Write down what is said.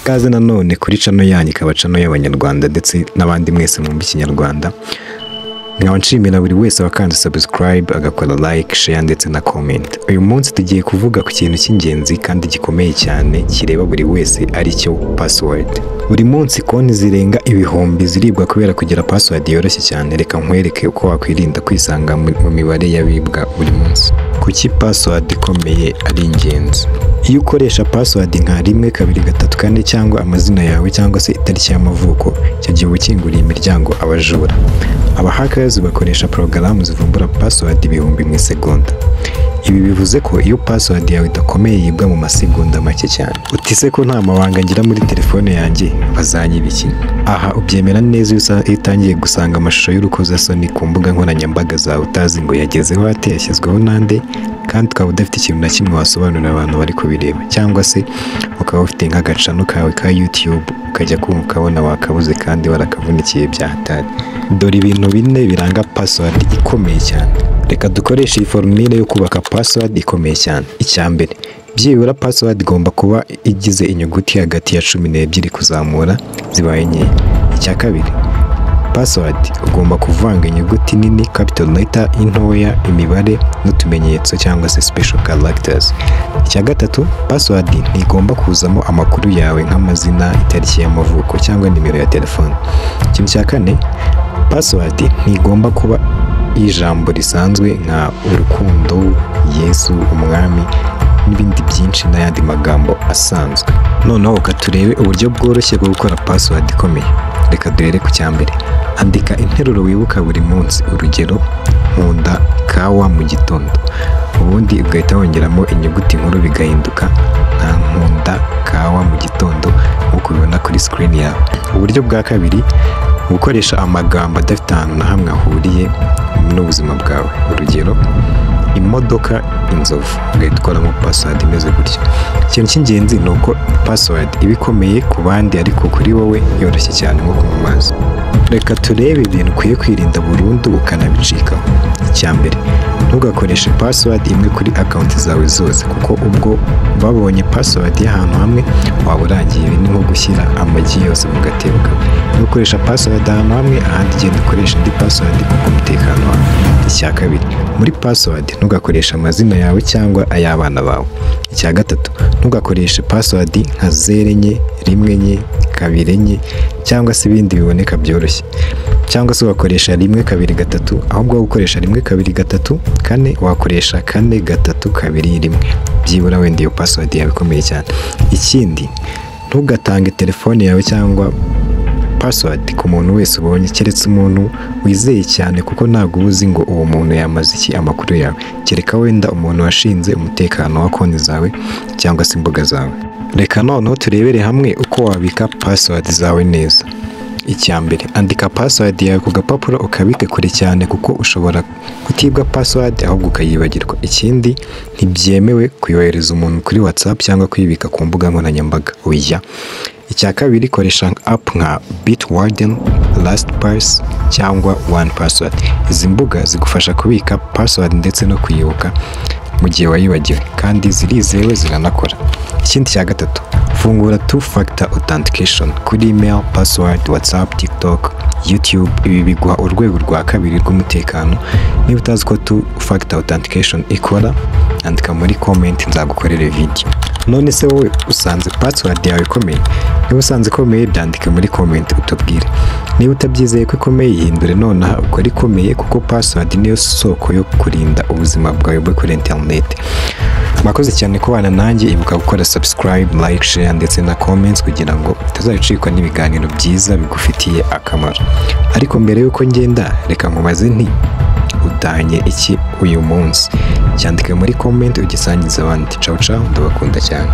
Ikaze nanone kuri channel yanyu ikaba channel y'Abanyarwanda ndetse n'abandi mwese mu Kinyarwanda. Nkaba nshimira buri wese wakanze subscribe, agakora like, share ndetse na comment. Uyu munsi tugiye kuvuga ku kintu cy'ingenzi kandi gikomeye cyane kireba buri wese, ari cyo password. Buri munsi konti zirenga ibihumbi ziribwa kubera kugira password yoroshye cyane. Reka nkwereke uko wakwirinda kwisanga mu mibare y'abibwa buri munsi. Kuki password ikomeye ari ingenzi? Iyo ukoresha password nka 1 2 3 4 cyangwa amazina yawe cyangwa se itariki y'amavuko, icyo gihe ukinguriye imiryango abajura. Abahackers bakoresha porogaramu zivumbura password ibihumbi mu segonda. Ibi bivuze ko iyo password yawe idakomeye yibwa mu masegonda make cyane. Utise ko nta mabanga ngira muri telefone yanjye bazanyibiki. Aha ubyemera neza iyo utangiye gusanga amashusho y'urukozasoni ku mbuga nkoranyambaga zawe utazi ngo yagezeho ate, yashyizweho nande, kandi ukaba udafite ikintu na kimwe wasobanurira abantu bari kubireba, cyangwa se ukaba ufite nk'agacano kawe ka YouTube ukajya kumva ukabona wakabuze kandi warakavunikiye bya hatari. Dore ibintu bine biranga password ikomeye cyane. Reka dukoreshe iyi formule yo kubaka password ikomeye cyane. Icyambere, byibura password igomba kuba igize inyuguti hagati ya 12 kuzamura zibaye nke. Icyakabiri, password ugomba kuvanga inyuguti nini, capital letter, intoya, imibare n'utumenyetso cyangwa se special characters. Icyagatatu, password ntigomba kuzamo amakuru yawe nk'amazina, itariki y'amavuko cyangwa nimero ya telefone. Ikintu cya kane, password ntigomba kuba ijambo risanzwe nka urukundo, Yesu, umwami n'ibindi byinshi n'ayandi magambo asanzwe. Noneho ukaturebe uburyo bworoshye bwo gukora password ikomeye. Reka duhere ku cyambere. Andika interuro wibuka buri munsi. Urugero, nkunda kawa mu gitondo. Ubundi ugahita wongeramo inyuguti nkuru bigahinduka nka nkunda kawa mu gitondo nk'uko ubibona kuri screen yawe. Uburyo bwa kabiri, gukoresha amagambo adafite ahantu na hamwe ahuriye n'ubuzima bwawe. Urugero, imodoka, inzovu. Ugahita ukoramo password imeze gutya. Ikintu cy'ingenzi ni uko password iba ikomeye ku bandi ariko kuri wowe yoroshye cyane nko kunywa amazi. Reka turebe ibintu ukwiye kwirinda burundu ukanabicikaho. Icyambere, ntugakoreshe password imwe kuri account zawe zose, kuko ubwo babonye password y'ahantu hamwe waba urangiye. Ibi ni nko gushyira amagi yose mu gatebo kamwe. Ntukoresha password ahantu hamwe, ahandi genda ukoresha indi password kuko umutekano wawe. Icyakabiri, muri password ntugakoresha amazina yawe cyangwa ay'abana bawe. Icyagatatu, ntugakoreshe password nka 0 enye, 1 enye, 2 enye cyangwa se ibindi biboneka byoroshye, cyangwa se wakoresha 1 2 3, ahubwo gukoresha 1 2 3 4 wakoresha 4 3 2 1. Byibura wenda iyo password yawe ikomeye cyane. Ikindi, ntugatange telefone yawe cyangwa password ku muntu wese ubonye, keretse umuntu wizeye cyane, kuko ntabwo uzi ngo uwo muntu yamaze iki amakuru yawe, kereka wenda umuntu washinze umutekano wa konti zawe cyangwa se imbuga zawe. Reka noneho turebere hamwe uko wabika password zawe neza. Icyambere, andika password yawe ku gapapuro ukabike kure cyane, kuko ushobora kutibwa password ahubwo ukayibagirwa. Ikindi, ntibyemewe kuyohereza umuntu kuri WhatsApp cyangwa kuyibika ku mbuga nkoranyambaga. Oya. Icyakabiri, koresha app nka Bitwarden, LastPass cyangwa OnePassword. Izi mbuga zigufasha kubika password ndetse no kuyibuka mu gihe wayibagiwe, kandi zirizewe ziranakora. Ikindi cya gatatu, fungura 2-factor authentication kuri email, password, WhatsApp, TikTok, YouTube. Ibi biguha urwego rwa kabiri rw'umutekano. Niba utazi ko 2-factor authentication ikora, andika muri comment nzagukorera video. None se wowe usanze password yawe ikomeye? Niba usanze ikomeye, byandike muri comment utubwire. Niba utabyizeye ko ikomeye, ihindure nonaha ukore ikomeye, kuko password niyo soko yo kurinda ubuzima bwawe bwo kuri internet. Mwakoze cyane kubana nanjye. Ibuka gukora subscribe, like, share ndetse na comments kugira ngo utazabicikwa n'ibiganiro byiza bigufitiye akamaro. Ariko mbere yuko ngenda, reka nkubaze nti utanye iki uyu munsi? Cyandike muri comment ugisangiza abandi. Ciao ciao, ndabakunda cyane.